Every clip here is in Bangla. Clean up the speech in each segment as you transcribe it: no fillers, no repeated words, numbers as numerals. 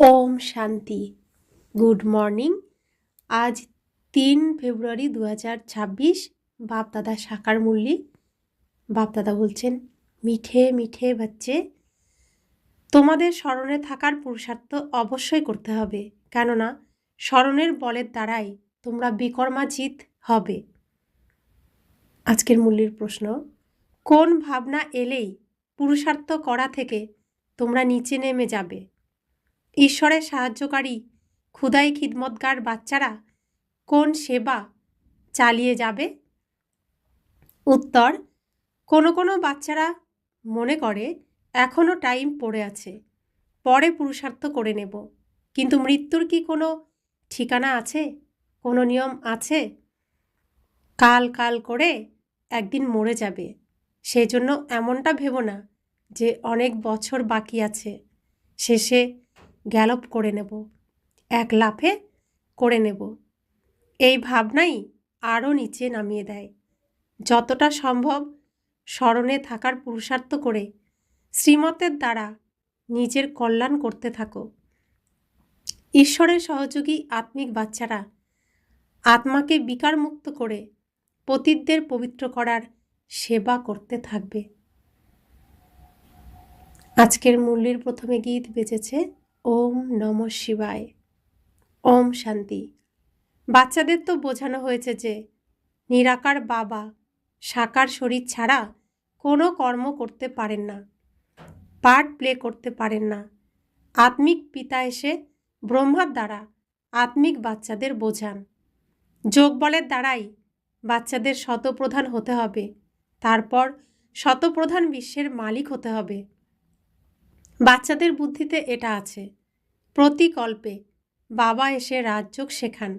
ওম শান্তি। Good morning. আজ 3 ফেব্রুয়ারি 2026। বাপদাদা সাকার মুরলি। বাপদাদা বলছেন, মিঠে মিঠে বাচ্চে, তোমাদের স্মরণে থাকার পুরুষার্থ অবশ্যই করতে হবে, কেননা স্মরণের বলের দ্বারাই তোমরা বিকর্মাজিত হবে। আজকের মুরলির প্রশ্ন, কোন ভাবনা এলেই পুরুষার্থ করা থেকে তোমরা নিচে নেমে যাবে? ঈশ্বরের সাহায্যকারী ক্ষুদাই খিদমতগার বাচ্চারা কোন সেবা চালিয়ে যাবে? উত্তর, কোনো বাচ্চারা মনে করে এখনও টাইম পড়ে আছে, পরে পুরুষার্থ করে নেব। কিন্তু মৃত্যুর কি কোনো ঠিকানা আছে, কোনো নিয়ম আছে? কাল করে একদিন মরে যাবে, সেই জন্য এমনটা ভেবো না যে অনেক বছর বাকি আছে, শেষে গ্যালপ করে নেব, এক লাফে করে নেব। এই ভাবনাই আরও নিচে নামিয়ে দেয়। যতটা সম্ভব স্মরণে থাকার পুরুষার্থ করে শ্রীমতের দ্বারা নিজের কল্যাণ করতে থাকো। ঈশ্বরের সহযোগী আত্মিক বাচ্চারা আত্মাকে বিকারমুক্ত করে পতিতদের পবিত্র করার সেবা করতে থাকবে। আজকের মুরলির প্রথমে গীত বেজেছে ওম নমঃ শিবায়। ওম শান্তি। বাচ্চাদের তো বোঝানো হয়েছে যে নিরাকার বাবা সাকার শরীর ছাড়া কোনো কর্ম করতে পারেন না, পার্ট প্লে করতে পারেন না। আত্মিক পিতা এসে ব্রহ্মার দ্বারা আত্মিক বাচ্চাদের বোঝান। যোগ বলের দ্বারাই বাচ্চাদের শতপ্রধান হতে হবে, তারপর শতপ্রধান বিশ্বের মালিক হতে হবে। বাচ্চাদের বুদ্ধিতে এটা আছে। প্রতিকল্পে বাবা এসে রাজযোগ শেখান।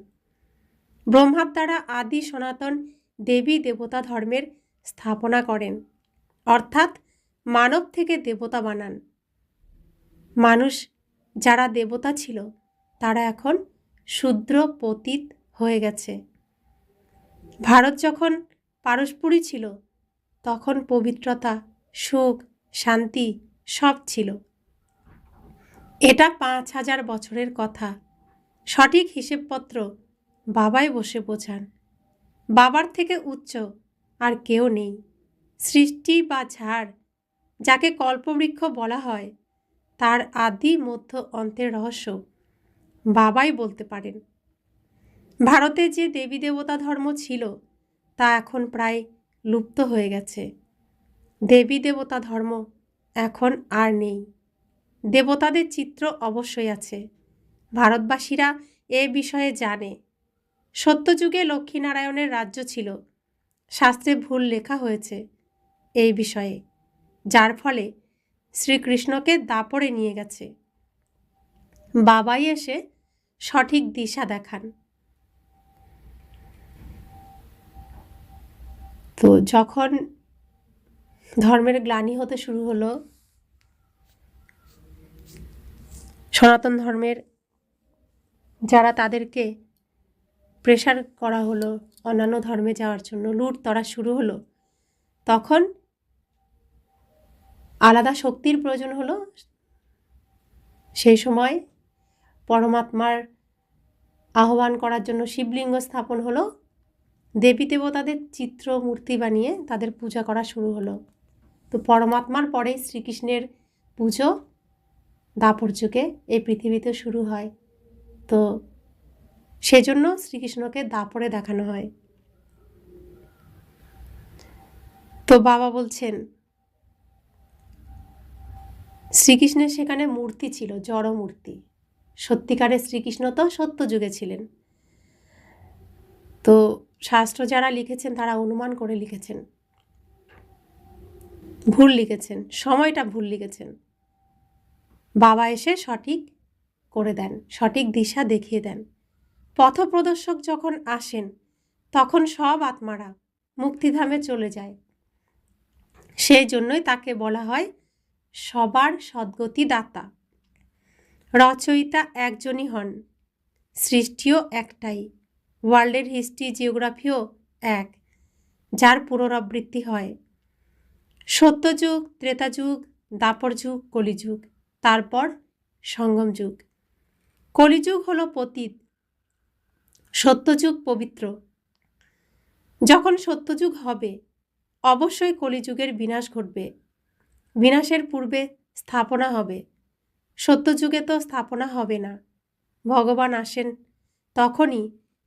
ব্রহ্মার দ্বারা আদি সনাতন দেবী দেবতা ধর্মের স্থাপনা করেন, অর্থাৎ মানব থেকে দেবতা বানান। মানুষ যারা দেবতা ছিল তারা এখন শূদ্র পতিত হয়ে গেছে। ভারত যখন পারস্পরিক ছিল তখন পবিত্রতা, সুখ, শান্তি সব ছিল। এটা 5000 বছরের কথা। সঠিক হিসেবপত্র বাবাই বসে বোঝান। বাবার থেকে উচ্চ আর কেউ নেই। সৃষ্টি বা ঝাড়, যাকে কল্পবৃক্ষ বলা হয়, তার আদি মধ্য অন্তের রহস্য বাবাই বলতে পারেন। ভারতে যে দেবী দেবতা ধর্ম ছিল তা এখন প্রায় লুপ্ত হয়ে গেছে। দেবী দেবতা ধর্ম এখন আর নেই। দেবতাদের চিত্র অবশ্যই আছে। ভারতবাসীরা এ বিষয়ে জানে। সত্যযুগে লক্ষ্মীনারায়ণের রাজ্য ছিল। শাস্ত্রে ভুল লেখা হয়েছে এই বিষয়ে, যার ফলে শ্রীকৃষ্ণকে দাপড়ে নিয়ে গেছে। বাবাই এসে সঠিক দিশা দেখান। তো যখন ধর্মের গ্লানি হতে শুরু হলো, সনাতন ধর্মের যারা তাদেরকে প্রেশার করা হলো অন্যান্য ধর্মে যাওয়ার জন্য, লুট তরা শুরু হলো, তখন আলাদা শক্তির প্রয়োজন হলো। সেই সময় পরমাত্মার আহ্বান করার জন্য শিবলিঙ্গ স্থাপন হলো। দেবী দেবতাদের চিত্র মূর্তি বানিয়ে তাদের পূজা করা শুরু হলো। তো পরমাত্মার পরেই শ্রীকৃষ্ণের পুজো দাপর যুগে এই পৃথিবীতে শুরু হয়। তো সেজন্য শ্রীকৃষ্ণকে দাপরে দেখানো হয়। তো বাবা বলছেন, শ্রীকৃষ্ণের সেখানে মূর্তি ছিল, জড় মূর্তি। সত্যিকারের শ্রীকৃষ্ণ তো সত্য যুগে ছিলেন। তো শাস্ত্র যারা লিখেছেন তারা অনুমান করে লিখেছেন, ভুল লিখেছেন, সময়টা ভুল লিখেছেন। বাবা এসে সঠিক করে দেন, সঠিক দিশা দেখিয়ে দেন। পথপ্রদর্শক যখন আসেন তখন সব আত্মারা মুক্তিধামে চলে যায়। সেই জন্যই তাকে বলা হয় সবার সদ্গতি দাতা। রচয়িতা একজনই হন, সৃষ্টিও একটাই, ওয়ার্ল্ডের হিস্ট্রি জিওগ্রাফিও এক, যার পুনরাবৃত্তি হয়। সত্যযুগ, ত্রেতাযুগ, দাপর যুগ, কলিযুগ, তারপর সঙ্গম যুগ। কলিযুগ হলো পতিত, সত্যযুগ পবিত্র। যখন সত্যযুগ হবে অবশ্যই কলিযুগের বিনাশ ঘটবে। বিনাশের পূর্বে স্থাপনা হবে। সত্যযুগে তো স্থাপনা হবে না। ভগবান আসেন তখনই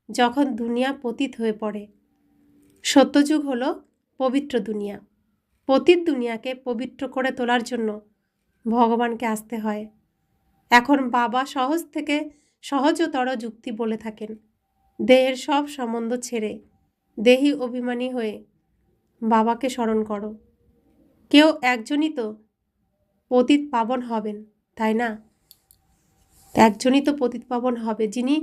যখন দুনিয়া পতিত হয়ে পড়ে। সত্যযুগ হলো পবিত্র দুনিয়া। পতিত দুনিয়াকে পবিত্র করে তোলার জন্য ভগবানকে আসতে হয়। এখন বাবা সহজ থেকে সহজতর যুক্তি বলে থাকেন। দেহের সব সম্বন্ধ ছেড়ে দেহি অভিমানী হয়ে বাবাকে স্মরণ করো। কেউ একজনই তো পতিত পাবন হবেন, তাই না? একজনই তো পতিত পাবন হবে, যিনি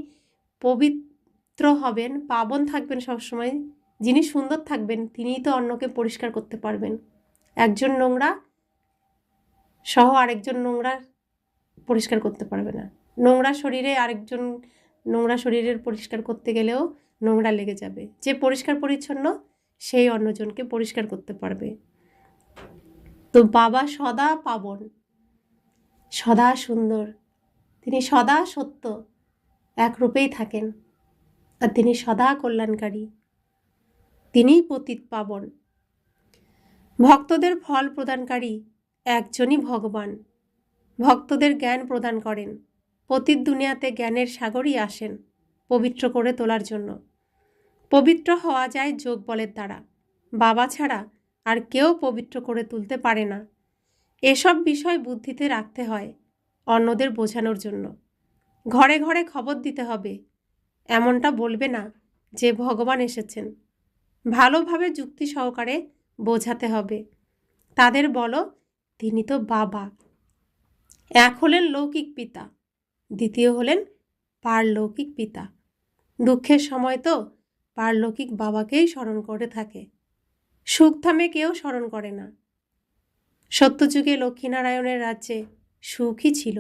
পবিত্র হবেন, পাবন থাকবেন সবসময়, যিনি সুন্দর থাকবেন, তিনিই তো অন্যকে পরিষ্কার করতে পারবেন। একজন নোংরা সহ আরেকজন নোংরা পরিষ্কার করতে পারবে না। নোংরা শরীরে আরেকজন নোংরা শরীরের পরিষ্কার করতে গেলেও নোংরা লেগে যাবে। যে পরিষ্কার পরিচ্ছন্ন সেই অন্যজনকে পরিষ্কার করতে পারবে। তো বাবা সদা পাবন, সদা সুন্দর, তিনি সদা সত্য, একরূপেই থাকেন, আর তিনি সদা কল্যাণকারী, তিনিই পতিত পাবন। ভক্তদের ফল প্রদানকারী একজনই ভগবান। ভক্তদের জ্ঞান প্রদান করেন। পতিত দুনিয়াতে জ্ঞানের সাগরই আসেন পবিত্র করে তোলার জন্য। পবিত্র হওয়া যায় যোগ বলের দ্বারা। বাবা ছাড়া আর কেউ পবিত্র করে তুলতে পারে না। এসব বিষয় বুদ্ধিতে রাখতে হয় অন্যদের বোঝানোর জন্য। ঘরে ঘরে খবর দিতে হবে, এমনটা বলবে না যে ভগবান এসেছেন। ভালোভাবে যুক্তি সহকারে বোঝাতে হবে। তাদের বলো তিনি তো বাবা। এক হলেন লৌকিক পিতা, দ্বিতীয় হলেন পারলৌকিক পিতা। দুঃখের সময় তো পারলৌকিক বাবাকেই স্মরণ করে থাকে। সুখধামে কেউ স্মরণ করে না। সত্যযুগে লক্ষ্মীনারায়ণের রাজ্যে সুখই ছিল,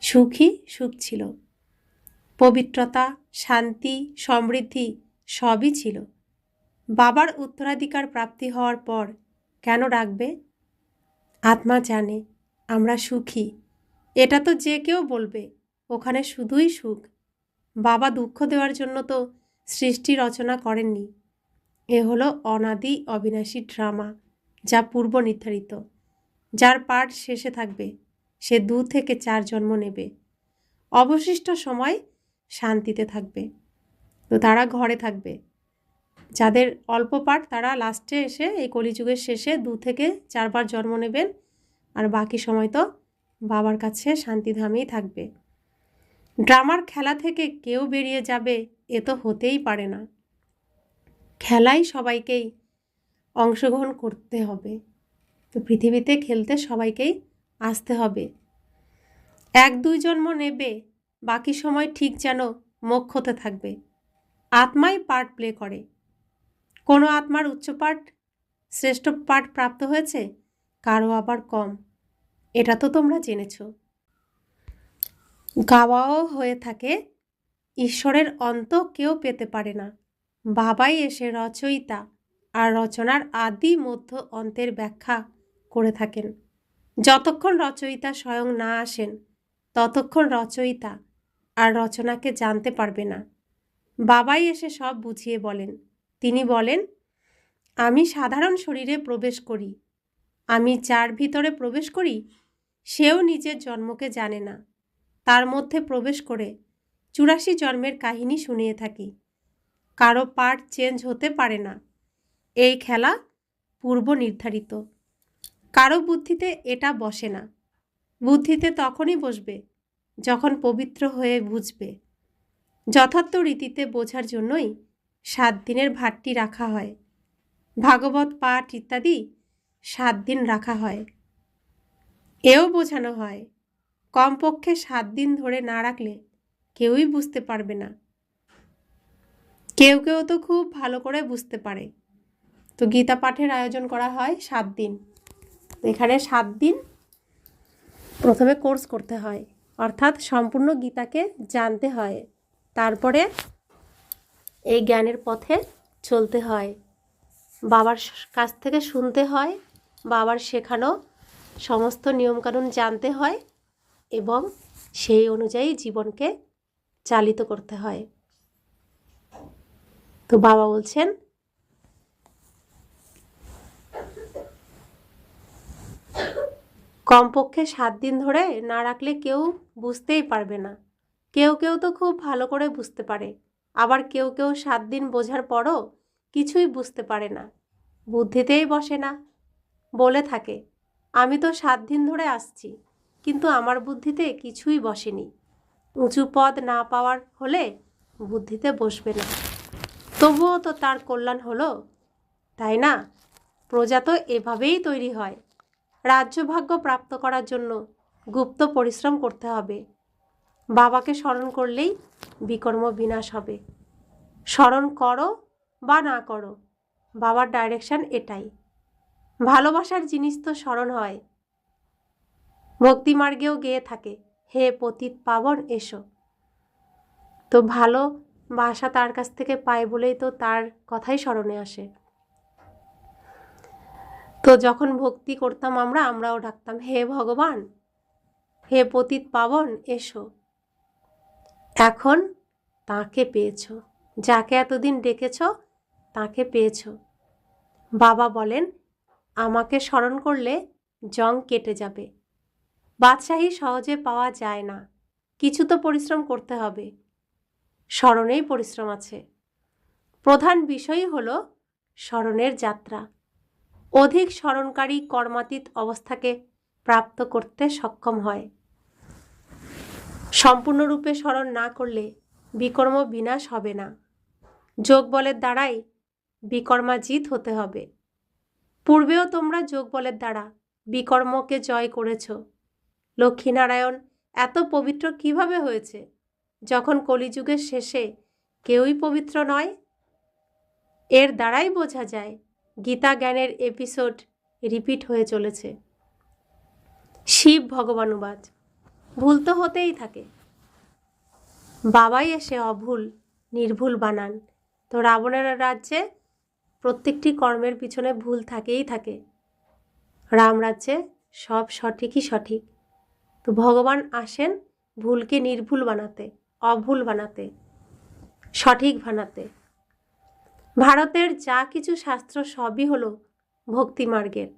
সুখই সুখ ছিল। পবিত্রতা, শান্তি, সমৃদ্ধি সবই ছিল। বাবার উত্তরাধিকার প্রাপ্তি হওয়ার পর কেন রাখবে? আত্মা জানে আমরা সুখী, এটা তো যে কেউ বলবে। ওখানে শুধুই সুখ। বাবা দুঃখ দেওয়ার জন্য তো সৃষ্টি রচনা করেননি। এ হলো অনাদি অবিনাশী ড্রামা, যা পূর্ব নির্ধারিত। যার পাঠ শেষে থাকবে সে 2 থেকে 4 জন্ম নেবে, অবশিষ্ট সময় শান্তিতে থাকবে। তো তারা ঘরে থাকবে। যাদের অল্প পাঠ তারা লাস্টে এসে এই কলিযুগের শেষে 2 থেকে 4 বার জন্ম নেবেন, আর বাকি সময় তো বাবার কাছে শান্তিধামেই থাকবে। ড্রামার খেলা থেকে কেউ বেরিয়ে যাবে এ তো হতেই পারে না। খেলায় সবাইকেই অংশগ্রহণ করতে হবে। তো পৃথিবীতে খেলতে সবাইকেই আসতে হবে। 1-2 জন্ম নেবে, বাকি সময় ঠিক যেন মোক্ষতে থাকবে। আত্মাই পার্ট প্লে করে। কোনো আত্মার উচ্চ পাঠ, শ্রেষ্ঠ পাঠ প্রাপ্ত হয়েছে, কারো আবার কম। এটা তো তোমরা জেনেছ। গাওয়াও হয়ে থাকে, ঈশ্বরের অন্ত কেউ পেতে পারে না। বাবাই এসে রচয়িতা আর রচনার আদি মধ্য অন্তের ব্যাখ্যা করে থাকেন। যতক্ষণ রচয়িতা স্বয়ং না আসেন ততক্ষণ রচয়িতা আর রচনাকে জানতে পারবে না। বাবাই এসে সব বুঝিয়ে বলেন। তিনি বলেন, আমি সাধারণ শরীরে প্রবেশ করি। আমি যার ভিতরে প্রবেশ করি সেও নিজের জন্মকে জানে না। তার মধ্যে প্রবেশ করে 84 জন্মের কাহিনী শুনিয়ে থাকি। কারো পার্ট চেঞ্জ হতে পারে না। এই খেলা পূর্ব নির্ধারিত। কারো বুদ্ধিতে এটা বসে না। বুদ্ধিতে তখনই বসবে যখন পবিত্র হয়ে বুঝবে। যথার্থ রীতিতে বোঝার জন্যই 7 দিনের ভাট্টি রাখা হয়। ভাগবত পাঠ ইত্যাদি 7 দিন রাখা হয়। এও বোঝানো হয় কমপক্ষে 7 দিন ধরে না রাখলে কেউই বুঝতে পারবে না। কেউ কেউ তো খুব ভালো করে বুঝতে পারে। তো গীতা পাঠের আয়োজন করা হয় 7 দিন। এখানে 7 দিন প্রথমে কোর্স করতে হয়, অর্থাৎ সম্পূর্ণ গীতাকে জানতে হয়। তারপরে এই জ্ঞানের পথে চলতে হয়। বাবার কাছ থেকে শুনতে হয়, বাবার শেখানো সমস্ত নিয়মকানুন জানতে হয়, এবং সেই অনুযায়ী জীবনকে চালিত করতে হয়। তো বাবা বলছেন, কমপক্ষে 7 দিন ধরে না রাখলে কেউ বুঝতেই পারবে না। কেউ কেউ তো খুব ভালো করে বুঝতে পারে, আবার কেউ কেউ 7 দিন বোঝার পরও কিছুই বুঝতে পারে না, বুদ্ধিতেই বসে না। বলে থাকে, আমি তো 7 দিন ধরে আসছি, কিন্তু আমার বুদ্ধিতে কিছুই বসেনি। উঁচু পদ না পাওয়ার হলে বুদ্ধিতে বসবে না, তবুও তো তার কল্যাণ হলো, তাই না? প্রজা তো এভাবেই তৈরি হয়। রাজ্যভাগ্য প্রাপ্ত করার জন্য গুপ্ত পরিশ্রম করতে হবে। বাবাকে স্মরণ করলেই বিকর্ম বিনাশ হবে। স্মরণ করো বা না করো, বাবার ডাইরেকশন এটাই। ভালোবাসার জিনিস তো স্মরণ হয়। ভক্তিমার্গেও গেয়ে থাকে, হে পতিত পাবন এসো। তো ভালোবাসা তার কাছ থেকে পায় বলেই তো তার কথাই স্মরণে আসে। তো যখন ভক্তি করতাম আমরাও ডাকতাম, হে ভগবান, হে পতিত পাবন এসো। এখন তাকে পেয়েছ, যাকে এতদিন ডেকেছ তাকে পেয়েছ। বাবা বলেন, আমাকে স্মরণ করলে জং কেটে যাবে। বাদশাহী সহজে পাওয়া যায় না, কিছু তো পরিশ্রম করতে হবে। স্মরণেই পরিশ্রম আছে। প্রধান বিষয়ই হল স্মরণের যাত্রা। অধিক স্মরণকারী কর্মাতীত অবস্থাকে প্রাপ্ত করতে সক্ষম হয়। সম্পূর্ণরূপে স্মরণ না করলে বিকর্ম বিনাশ হবে না। যোগ বলের দ্বারাই বিকর্মাজিত হতে হবে। পূর্বেও তোমরা যোগ বলের দ্বারা বিকর্মকে জয় করেছ। লক্ষ্মীনারায়ণ এত পবিত্র কিভাবে হয়েছে, যখন কলিযুগের শেষে কেউই পবিত্র নয়? এর দ্বারাই বোঝা যায় গীতা জ্ঞানের এপিসোড রিপিট হয়ে চলেছে। শিব ভগবানুবাদ, ভুল তো হতেই থাকে। বাবাই এসে অভুল নির্ভুল বানান। তো রাবণের রাজ্যে প্রত্যেকটি কর্মের পিছনে ভুল থাকেই থাকে, রামরাজ্যে সব সঠিকই সঠিক। তো ভগবান আসেন ভুলকে নির্ভুল বানাতে, অভুল বানাতে, সঠিক বানাতে। ভারতের যা কিছু শাস্ত্র সবই হলো ভক্তিমার্গের।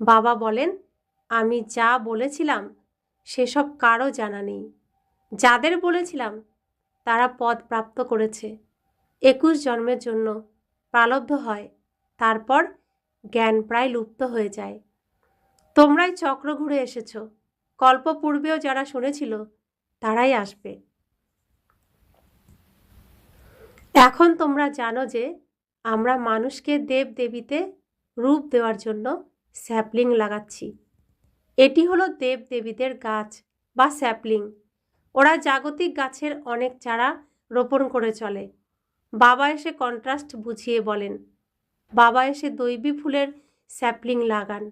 বাবা বলেন, আমি যা বলেছিলাম সেসব কারও জানা নেই। যাদের বলেছিলাম তারা পদ প্রাপ্ত করেছে। 21 জন্মের জন্য প্রালব্ধ হয়, তারপর জ্ঞান প্রায় লুপ্ত হয়ে যায়। তোমরাই চক্র ঘুরে এসেছ। কল্প পূর্বেও যারা শুনেছিল তারাই আসবে। এখন তোমরা জানো যে আমরা মানুষকে দেব দেবীতে রূপ দেওয়ার জন্য স্যাপলিং লাগাচ্ছি। এটি হলো দেব দেবীদের গাছ বা স্যাপলিং। ওরা জাগতিক গাছের অনেক চারা রোপণ করে চলে। বাবা এসে কন্ট্রাস্ট বুঝিয়ে বলেন, বাবা এসে দৈবী ফুলের স্যাপলিং লাগান।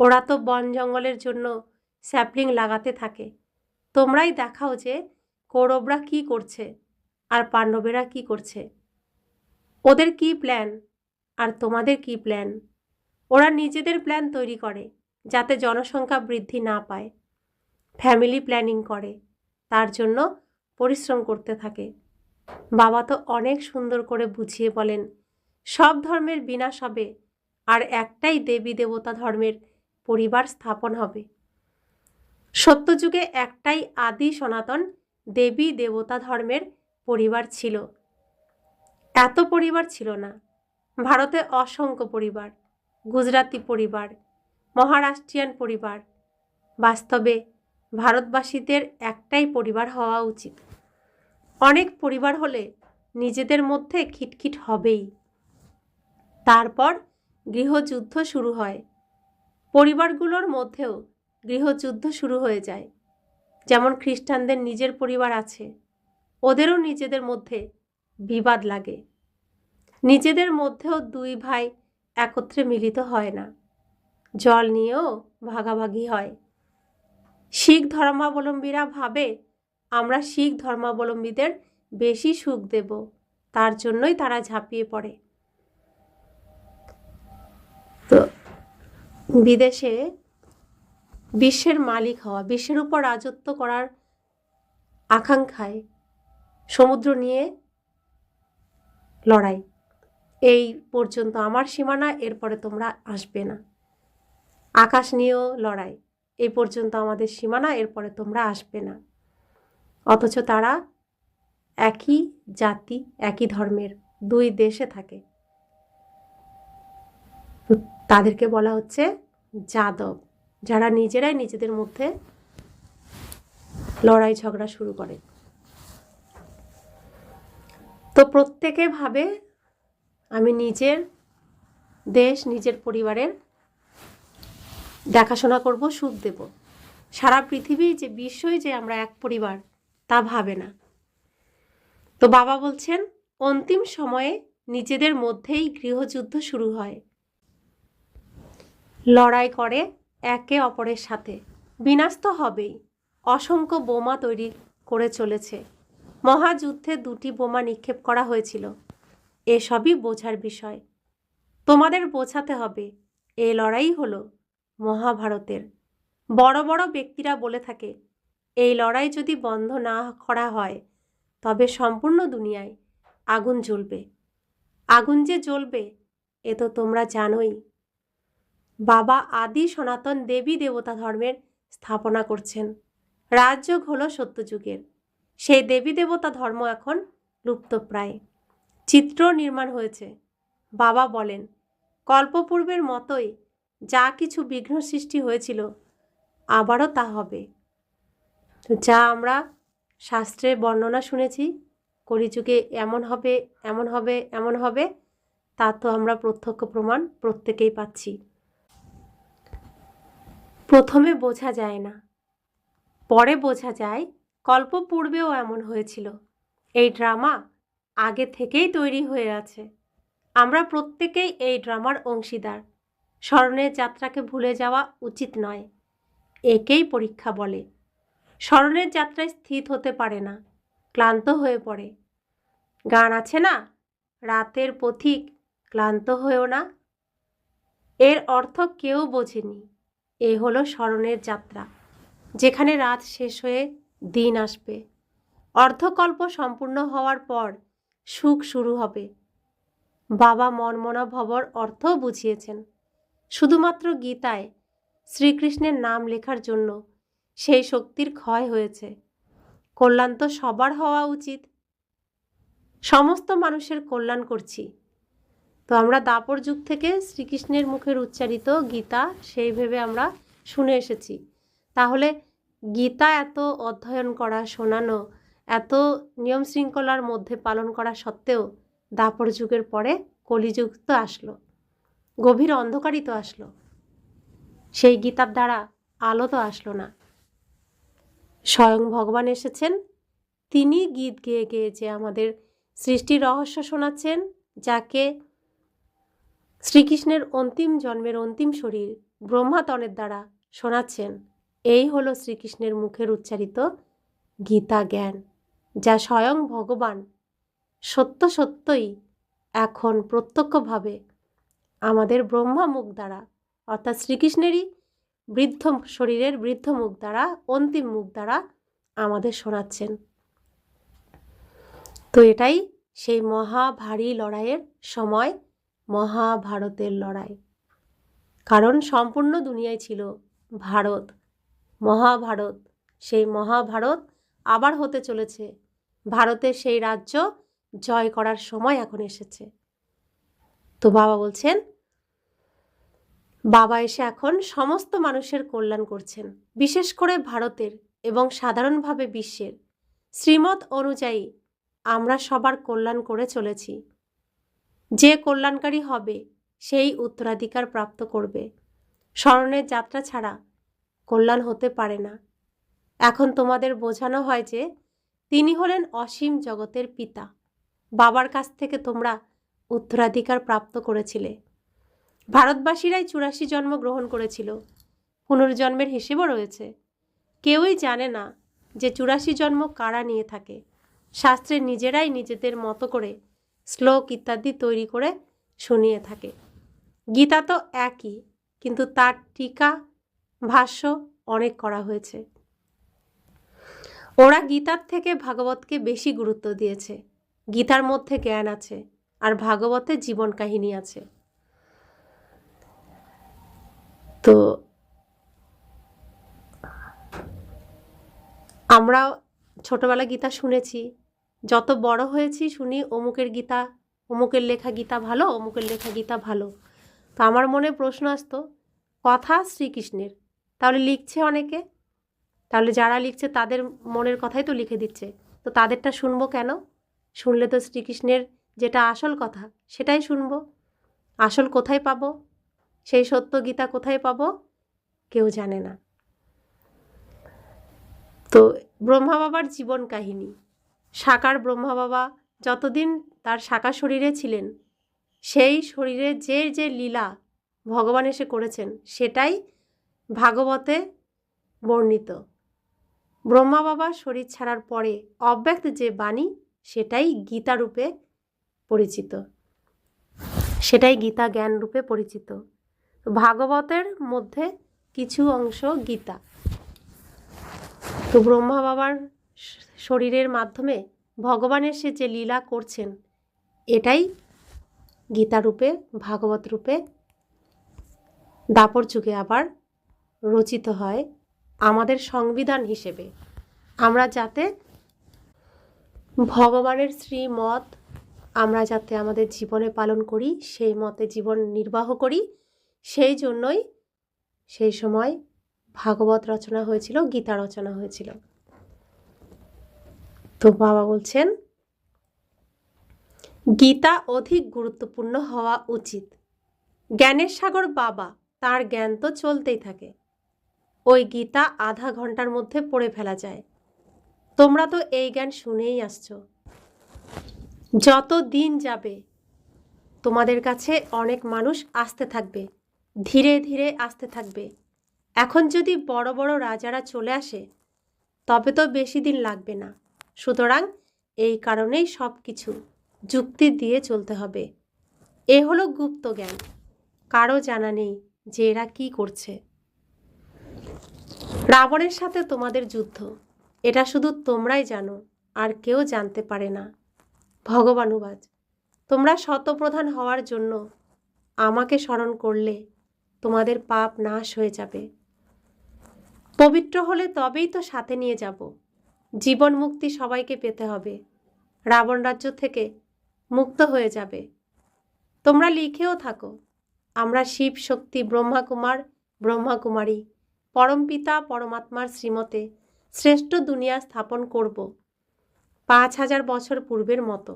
ওরা তো বন জঙ্গলের জন্য স্যাপলিং লাগাতে থাকে। তোমরাই দেখাও যে কৌরবরা কি করছে আর পাণ্ডবেরা কি করছে, ওদের কি প্ল্যান আর তোমাদের কি প্ল্যান। ওরা নিজেদের প্ল্যান তৈরি করে যাতে জনসংখ্যা বৃদ্ধি না পায়। ফ্যামিলি প্ল্যানিং করে, তার জন্য পরিশ্রম করতে থাকে। বাবা তো অনেক সুন্দর করে বুঝিয়ে বলেন, সব ধর্মের বিনাশ হবে আর একটাই দেবী দেবতা ধর্মের পরিবার স্থাপন হবে। সত্যযুগে একটাই আদি সনাতন দেবী দেবতা ধর্মের পরিবার ছিল। এত পরিবার ছিল না। ভারতে অসংখ্য পরিবার, গুজরাটি পরিবার, মহারাষ্ট্রিয়ান পরিবার। বাস্তবে ভারতবাসীদের একটাই পরিবার হওয়া উচিত। অনেক পরিবার হলে নিজেদের মধ্যে খিটখিট হবেই। তারপর গৃহযুদ্ধ শুরু হয়। পরিবারগুলোর মধ্যেও গৃহযুদ্ধ শুরু হয়ে যায়। যেমন খ্রিস্টানদের নিজের পরিবার আছে, ওদেরও নিজেদের মধ্যে বিবাদ লাগে। নিজেদের মধ্যেও দুই ভাই একত্রে মিলিত হয় না। জল নিয়েও ভাগাভাগি হয়। শিখ ধর্মাবলম্বীরা ভাবে আমরা শিখ ধর্মাবলম্বীদের বেশি সুখ দেব, তার জন্যই তারা ঝাঁপিয়ে পড়ে। তো বিদেশে বিশ্বের মালিক হওয়া, বিশ্বের উপর রাজত্ব করার আকাঙ্ক্ষায় সমুদ্র নিয়ে লড়াই। এই পর্যন্ত আমার সীমানা, এরপরে তোমরা আসবে না। আকাশ নিয়েও লড়াই, এই পর্যন্ত আমাদের সীমানা, এরপরে তোমরা আসবে না। অথচ তারা একই জাতি, একই ধর্মের, দুই দেশে থাকে। তাদেরকে বলা হচ্ছে যাদব, যারা নিজেরাই নিজেদের মধ্যে লড়াই ঝগড়া শুরু করে। তো প্রত্যেকে ভাবে আমি নিজের দেশ, নিজের পরিবারের দেখাশোনা করব, সুখ দেব। সারা পৃথিবী যে, বিশ্বই যে আমরা এক পরিবার, তা ভাবে না। তো বাবা বলছেন অন্তিম সময়ে নিজেদের মধ্যেই গৃহযুদ্ধ শুরু হয়, লড়াই করে একে অপরের সাথে। বিনাশ তো হবেই। অসংখ্য বোমা তৈরি করে চলেছে। মহাযুদ্ধে 2টি বোমা নিক্ষেপ করা হয়েছিল। এসবই বোঝার বিষয়। তোমাদের বোঝাতে হবে এই লড়াই হলো মহাভারতের। বড় বড় ব্যক্তিরা বলে থাকে এই লড়াই যদি বন্ধ না করা হয় তবে সম্পূর্ণ দুনিয়ায় আগুন জ্বলবে। আগুন যে জ্বলবে এ তো তোমরা জানোই। বাবা আদি সনাতন দেবী দেবতা ধর্মের স্থাপনা করছেন। রাজযোগ হলো সত্যযুগের। সেই দেবী দেবতা ধর্ম এখন লুপ্তপ্রায়। চিত্র নির্মাণ হয়েছে। বাবা বলেন কল্পপূর্বের মতোই যা কিছু বিঘ্ন সৃষ্টি হয়েছিল আবারও তা হবে। যা আমরা শাস্ত্রে বর্ণনা শুনেছি, কলিযুগে এমন হবে, এমন হবে, এমন হবে, তা তো আমরা প্রত্যক্ষ প্রমাণ প্রত্যেকেই পাচ্ছি। প্রথমে বোঝা যায় না, পরে বোঝা যায় কল্পপূর্বেও এমন হয়েছিল। এই ড্রামা আগে থেকেই তৈরি হয়ে আছে। আমরা প্রত্যেকেই এই ড্রামার অংশীদার। স্মরণের যাত্রাকে ভুলে যাওয়া উচিত নয়। একেই পরীক্ষা বলে। স্মরণের যাত্রায় স্থির হতে পারে না, ক্লান্ত হয়ে পড়ে। গান আছে না, রাতের পথিক ক্লান্ত হয়েও না। এর অর্থ কেউ বোঝেনি। এ হলো স্মরণের যাত্রা, যেখানে রাত শেষ হয়ে দিন আসবে। অর্ধকল্প সম্পূর্ণ হওয়ার পর সুখ শুরু হবে। বাবা মনমনা ভবর অর্থও বুঝিয়েছেন। শুধুমাত্র গীতায় শ্রীকৃষ্ণের নাম লেখার জন্য সেই শক্তির ক্ষয় হয়েছে। কল্যাণ তো সবার হওয়া উচিত। সমস্ত মানুষের কল্যাণ করছি। তো আমরা দাপর যুগ থেকে শ্রীকৃষ্ণের মুখের উচ্চারিত গীতা সেই ভেবে আমরা শুনে এসেছি। তাহলে গীতা এত অধ্যয়ন করা, শোনানো, এত নিয়ম শৃঙ্খলার মধ্যে পালন করা সত্ত্বেও দাপর যুগের পরে কলিযুগ তো আসলো, গভীর অন্ধকারই তো আসলো। সেই গীতার দ্বারা আলো তো আসলো না। স্বয়ং ভগবান এসেছেন, তিনি গীত গেয়ে গেয়ে যে আমাদের সৃষ্টির রহস্য শোনাচ্ছেন, যাকে শ্রীকৃষ্ণের অন্তিম জন্মের অন্তিম শরীর ব্রহ্মাতনের দ্বারা শোনাচ্ছেন। এই হলো শ্রীকৃষ্ণের মুখের উচ্চারিত গীতা জ্ঞান, যা স্বয়ং ভগবান সত্য সত্যই এখন প্রত্যক্ষভাবে আমাদের ব্রহ্মা মুখ দ্বারা, অর্থাৎ শ্রীকৃষ্ণেরই বৃদ্ধ শরীরের বৃদ্ধ মুখ দ্বারা, অন্তিম মুখ দ্বারা আমাদের শোনাচ্ছেন। তো এটাই সেই মহাভারী লড়াইয়ের সময়, মহাভারতের লড়াই। কারণ সম্পূর্ণ দুনিয়ায় ছিল ভারত, মহাভারত। সেই মহাভারত আবার হতে চলেছে। ভারতের সেই রাজ্য জয় করার সময় এখন এসেছে। তো বাবা বলছেন, বাবা এসে এখন সমস্ত মানুষের কল্যাণ করছেন, বিশেষ করে ভারতের এবং সাধারণভাবে বিশ্বের। শ্রীমত অনুযায়ী আমরা সবার কল্যাণ করে চলেছি। যে কল্যাণকারী হবে সেই উত্তরাধিকার প্রাপ্ত করবে। স্মরণের যাত্রা ছাড়া কল্যাণ হতে পারে না। এখন তোমাদের বোঝানো হয় যে তিনি হলেন অসীম জগতের পিতা। বাবার কাছ থেকে তোমরা উত্তরাধিকার প্রাপ্ত করেছিলে। ভারতবাসীরাই 84 জন্ম গ্রহণ করেছিল। পুনর্জন্মের হিসেবও রয়েছে। কেউই জানে না যে 84 জন্ম কারা নিয়ে থাকে। শাস্ত্রে নিজেরাই নিজেদের মতো করে শ্লোক ইত্যাদি তৈরি করে শুনিয়ে থাকে। গীতা তো একই, কিন্তু তার টিকা, ভাষ্য অনেক করা হয়েছে। ওরা গীতার থেকে ভাগবতকে বেশি গুরুত্ব দিয়েছে। গীতার মধ্যে জ্ঞান আছে, আর ভাগবতে জীবন কাহিনী আছে। তো আমরা ছোটবেলা গীতা শুনেছি, যত বড় হয়েছি শুনি অমুকের গীতা, অমুকের লেখা গীতা ভালো, অমুকের লেখা গীতা ভালো। তো আমার মনে প্রশ্ন আসতো, কথা শ্রীকৃষ্ণের, তাহলে লিখছে অনেকে, তাহলে যারা লিখছে তাদের মনের কথাই তো লিখে দিচ্ছে, তো তাদেরটা শুনবো কেন? শুনলে তো শ্রীকৃষ্ণের যেটা আসল কথা সেটাই শুনবো। আসল কোথায় পাবো? সেই সত্য গীতা কোথায় পাবো? কেউ জানে না। তো ব্রহ্মা বাবার জীবন কাহিনী, সাকার ব্রহ্মা বাবা যতদিন তার সাকার শরীরে ছিলেন, সেই শরীরে যে যে লীলা ভগবান এসে করেছেন সেটাই ভাগবতে বর্ণিত। ব্রহ্মা বাবা শরীর ছাড়ার পরে অব্যক্ত যে বাণী সেটাই গীতা রূপে পরিচিত, সেটাই গীতা জ্ঞান রূপে পরিচিত। ভাগবতের মধ্যে কিছু অংশ গীতা। তো ব্রহ্মা বাবার শরীরের মাধ্যমে ভগবান এসে যে লীলা করছেন এটাই গীতা রূপে, ভাগবত রূপে দাপর যুগে আবার রচিত হয় আমাদের সংবিধান হিসেবে। আমরা যাতে ভগবানের শ্রীমত আমরা যাতে আমাদের জীবনে পালন করি, সেই মতে জীবন নির্বাহ করি, সেই জন্যই সেই সময় ভাগবত রচনা হয়েছিল, গীতা রচনা হয়েছিল। তো বাবা বলছেন, গীতা অধিক গুরুত্বপূর্ণ হওয়া উচিত। জ্ঞানের সাগর বাবা, তার জ্ঞান তো চলতেই থাকে। ওই গীতা আধা ঘন্টার মধ্যে পড়ে ফেলা যায়। তোমরা তো এই জ্ঞান শুনেই আসছো। যত দিন যাবে তোমাদের কাছে অনেক মানুষ আসতে থাকবে, ধীরে ধীরে আসতে থাকবে। এখন যদি বড় বড় রাজারা চলে আসে তবে তো বেশি দিন লাগবে না। সুতরাং এই কারণেই সব কিছু যুক্তি দিয়ে চলতে হবে। এ হলো গুপ্ত জ্ঞান, কারো জানা নেই যে এরা কি করছে। রাবণের সাথে তোমাদের যুদ্ধ, এটা শুধু তোমরাই জানো, আর কেউ জানতে পারে না। ভগবানুবাজ, তোমরা শতপ্রধান হওয়ার জন্য আমাকে স্মরণ করলে তোমাদের পাপ নাশ হয়ে যাবে। পবিত্র হলে তবেই তো সাথে নিয়ে যাব। জীবন মুক্তি সবাইকে পেতে হবে, রাবণ রাজ্য থেকে মুক্ত হয়ে যাবে। তোমরা লিখেও থাকো, আমরা শিব শক্তি ব্রহ্মাকুমার ব্রহ্মাকুমারী পরমপিতা পরমাত্মার শ্রীমতে শ্রেষ্ঠ দুনিয়া স্থাপন করব 5000 বছর পূর্বের মতো।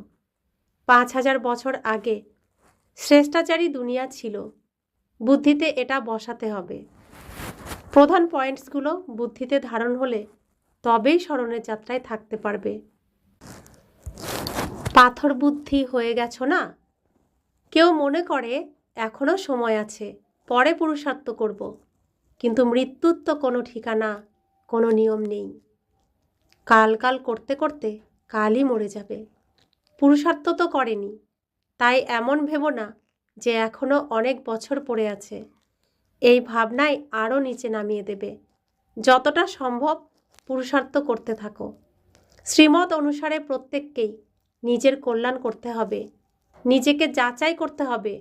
5000 বছর আগে শ্রেষ্টাচারী দুনিয়া ছিল। বুদ্ধিতে এটা বসাতে হবে। প্রধান পয়েন্টসগুলো বুদ্ধিতে ধারণ হলে তবেই স্মরণের যাত্রায় থাকতে পারবে। পাথর বুদ্ধি হয়ে গেছো না? কেউ মনে করে এখনো সময় আছে, পরে পুরুষার্থ করব, কিন্তু মৃত্যুর তো কোনো ঠিকানা, কোনো নিয়ম নেই। কাল কাল করতে করতে কালই মরে যাবে। পুরুষার্থ তো করেনি, তাই এমন ভেবো না যে এখনো অনেক বছর পড়ে আছে। এই ভাবনায় আরও নিচে নামিয়ে দেবে। যতটা সম্ভব পুরুষার্থ করতে থাকো। শ্রীমত অনুসারে প্রত্যেককেই নিজের কল্যাণ করতে হবে। নিজেকে যাচাই করতে হবে,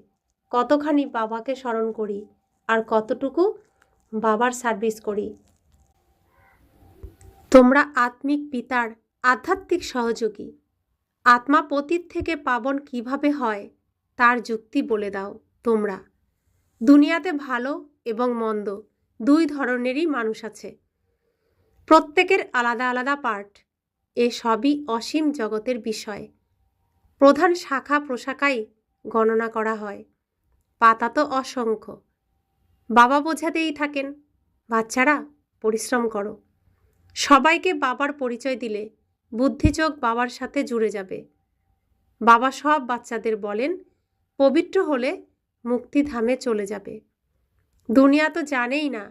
কতখানি বাবাকে স্মরণ করি আর কতটুকু বাবার সার্ভিস করি। তোমরা আত্মিক পিতার আধ্যাত্মিক সহযোগী। আত্মা পতীত থেকে পাবন কিভাবে হয় তার যুক্তি বলে দাও তোমরা। দুনিয়াতে ভালো এবং মন্দ দুই ধরনেরই মানুষ আছে, প্রত্যেকের আলাদা আলাদা পার্ট। এ সবই অসীম জগতের বিষয়। প্রধান শাখা প্রশাখাই গণনা করা হয়, পাতা তো অসংখ্য। বাবা বোঝাতেই থাকেন, বাচ্চারা পরিশ্রম করো। সবাইকে বাবার পরিচয় দিলে বুদ্ধিযোগ বাবার সাথে জুড়ে যাবে। বাবা সব বাচ্চাদের বলেন, পবিত্র হলে মুক্তিধামে চলে যাবে। দুনিয়া তো জানেই না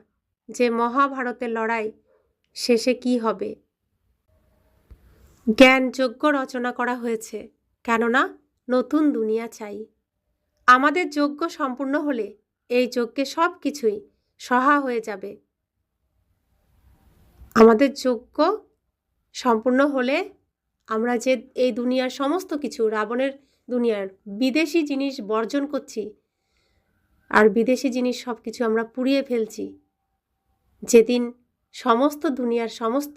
যে মহাভারতের লড়াই শেষে কি হবে। জ্ঞান যজ্ঞ রচনা করা হয়েছে, কেননা নতুন দুনিয়া চাই। আমাদের যজ্ঞ সম্পূর্ণ হলে এই যজ্ঞে সব কিছুই সহা হয়ে যাবে। আমাদের যজ্ঞ সম্পূর্ণ হলে আমরা যে এই দুনিয়ার সমস্ত কিছু, রাবণের দুনিয়ার বিদেশি জিনিস বর্জন করছি, আর বিদেশি জিনিস সব কিছু আমরা পুড়িয়ে ফেলছি, যেদিন সমস্ত দুনিয়ার সমস্ত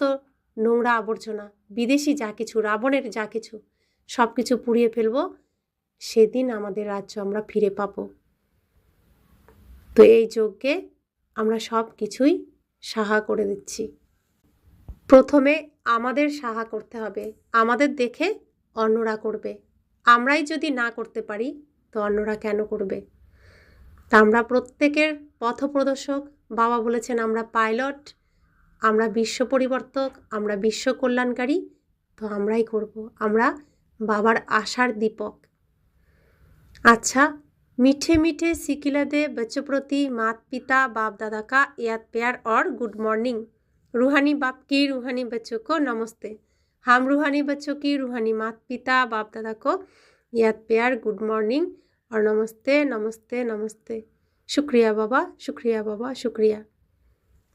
নোংরা আবর্জনা, বিদেশি যা কিছু, রাবণের যা কিছু সব কিছু পুড়িয়ে ফেলব, সেদিন আমাদের রাজ্য আমরা ফিরে পাব। তো এই যজ্ঞে আমরা সব কিছুই সাহা করে দিচ্ছি। প্রথমে আমাদের সাহা করতে হবে, আমাদের দেখে অন্যরা করবে। আমরাই যদি না করতে পারি তো অন্যরা কেন করবে? তা আমরা প্রত্যেকের পথপ্রদর্শক। বাবা বলেছেন আমরা পাইলট, আমরা বিশ্ব পরিবর্তক, আমরা বিশ্ব কল্যাণকারী। তো আমরাই করব, আমরা বাবার আশার দীপক। अच्छा, मीठे मीठे सिकिला दे बच्चों प्रति माता पिता बाप दादा का याद प्यार और गुड मॉर्निंग। रूहानी बाप की रूहानी बच्चों को नमस्ते। हम रूहानी बच्चों की रूहानी माता पिता बाप दादा को याद प्यार गुड मॉर्निंग और नमस्ते नमस्ते नमस्ते। शुक्रिया बाबा, शुक्रिया बाबा, शुक्रिया।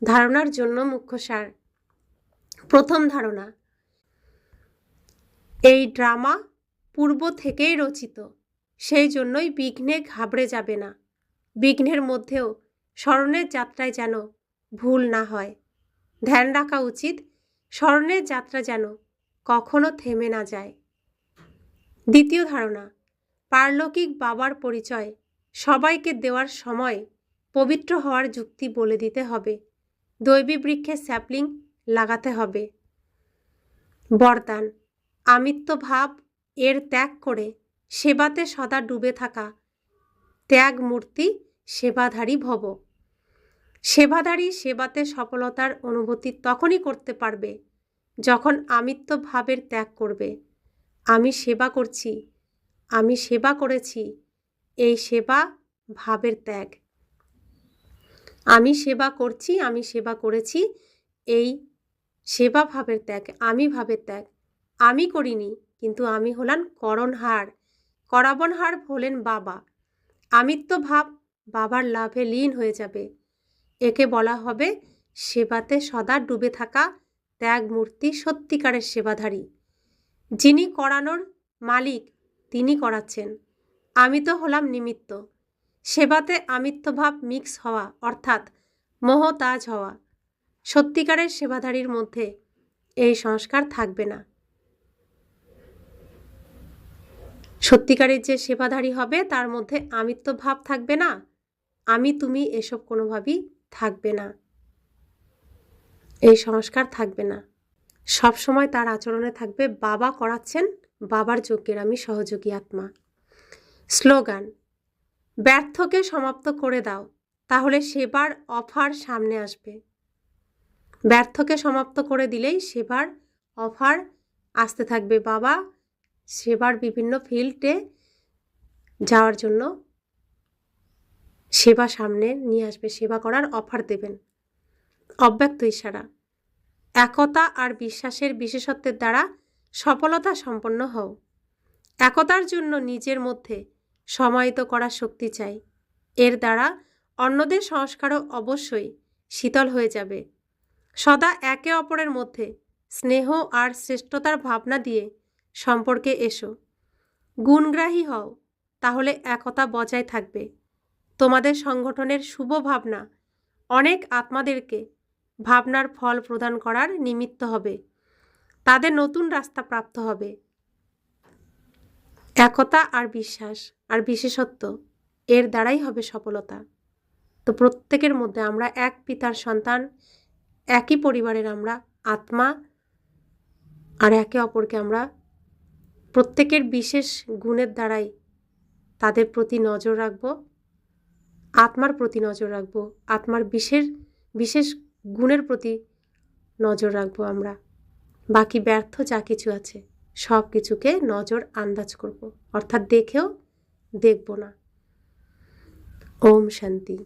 धारणार जन्य मुख्य सार। प्रथम धारणा, এই ড্রামা পূর্ব থেকেই রচিত, সেই জন্যই বিঘ্নে ঘাবড়ে যাবে না। বিঘ্নের মধ্যেও স্মরণের যাত্রায় যেন ভুল না হয়। ধ্যান রাখা উচিত স্মরণের যাত্রা যেন কখনো থেমে না যায়। দ্বিতীয় ধারণা, পারলৌকিক বাবার পরিচয় সবাইকে দেওয়ার সময় পবিত্র হওয়ার যুক্তি বলে দিতে হবে। দৈবী বৃক্ষে স্যাপলিং লাগাতে হবে। বরদান, আমিত্ব ভাব এর ত্যাগ করে সেবাতে সদা ডুবে থাকা। ত্যাগ মূর্তি সেবাধারী ভব। সেবাধারী সেবাতে সফলতার অনুভূতি তখনই করতে পারবে যখন আমিত্ব ভাবের ত্যাগ করবে। আমি সেবা করছি, আমি সেবা করেছি, এই সেবা ভাবের ত্যাগ। আমি সেবা করছি, আমি সেবা করেছি, এই সেবা ভাবের ত্যাগ, আমি ভাবের ত্যাগ। আমি করিনি, কিন্তু আমি হলাম করণহার, করাবনহার হলেন বাবা। আমিত্ব ভাব বাবার লাভে লীন হয়ে যাবে। একে বলা হবে সেবাতে সদা ডুবে থাকা ত্যাগ মূর্তি, সত্যিকারের সেবাধারী। যিনি করানোর মালিক তিনি করাচ্ছেন, আমি তো হলাম নিমিত্ত। সেবাতে আমিত্ব ভাব মিক্স হওয়া অর্থাৎ মোহতাজ হওয়া। সত্যিকারের সেবাধারীর মধ্যে এই সংস্কার থাকবে না। সত্যিকারের যে সেবাধারী হবে তার মধ্যে আমিত্ব ভাব থাকবে না, আমি তুমি এসব কোনোভাবেই থাকবে না, এই সংস্কার থাকবে না। সব সময় তার আচরণে থাকবে বাবা করাচ্ছেন, বাবার যজ্ঞের আমি সহযোগী আত্মা। স্লোগান, ব্যর্থকে সমাপ্ত করে দাও, তাহলে সেবার অফার সামনে আসবে। ব্যর্থকে সমাপ্ত করে দিলেই সেবার অফার আসতে থাকবে। বাবা সেবার বিভিন্ন ফিল্ডে যাওয়ার জন্য সেবা সামনে নিয়ে আসবে, সেবা করার অফার দেবেন। অব্যক্ত ইশারা, একতা আর বিশ্বাসের বিশেষত্বের দ্বারা সফলতা সম্পন্ন হও। একতার জন্য নিজের মধ্যে সমাহিত করার শক্তি চাই। এর দ্বারা অন্যদের সংস্কারও অবশ্যই শীতল হয়ে যাবে। সদা একে অপরের মধ্যে স্নেহ আর শ্রেষ্ঠতার ভাবনা দিয়ে সম্পর্কে এসো। গুণগ্রাহী হও, তাহলে একতা বজায় থাকবে। তোমাদের সংগঠনের শুভ ভাবনা অনেক আত্মাদেরকে ভাবনার ফল প্রদান করার নিমিত্ত হবে, তাদের নতুন রাস্তা প্রাপ্ত হবে। একতা আর বিশ্বাস আর বিশেষত্ব এর দ্বারাই হবে সফলতা। তো প্রত্যেকের মধ্যে আমরা এক পিতার সন্তান, একই পরিবারের আমরা আত্মা, আর একে অপরকে আমরা প্রত্যেকের বিশেষ গুণের দ্বারাই তাদের প্রতি নজর রাখব, আত্মার প্রতি নজর রাখব, আত্মার বিশেষ বিশেষ গুণের প্রতি নজর রাখব। আমরা বাকি ব্যর্থ যা কিছু আছে সব কিছুকে নজর আন্দাজ করব, অর্থাৎ দেখেও দেখব না। ওম শান্তি।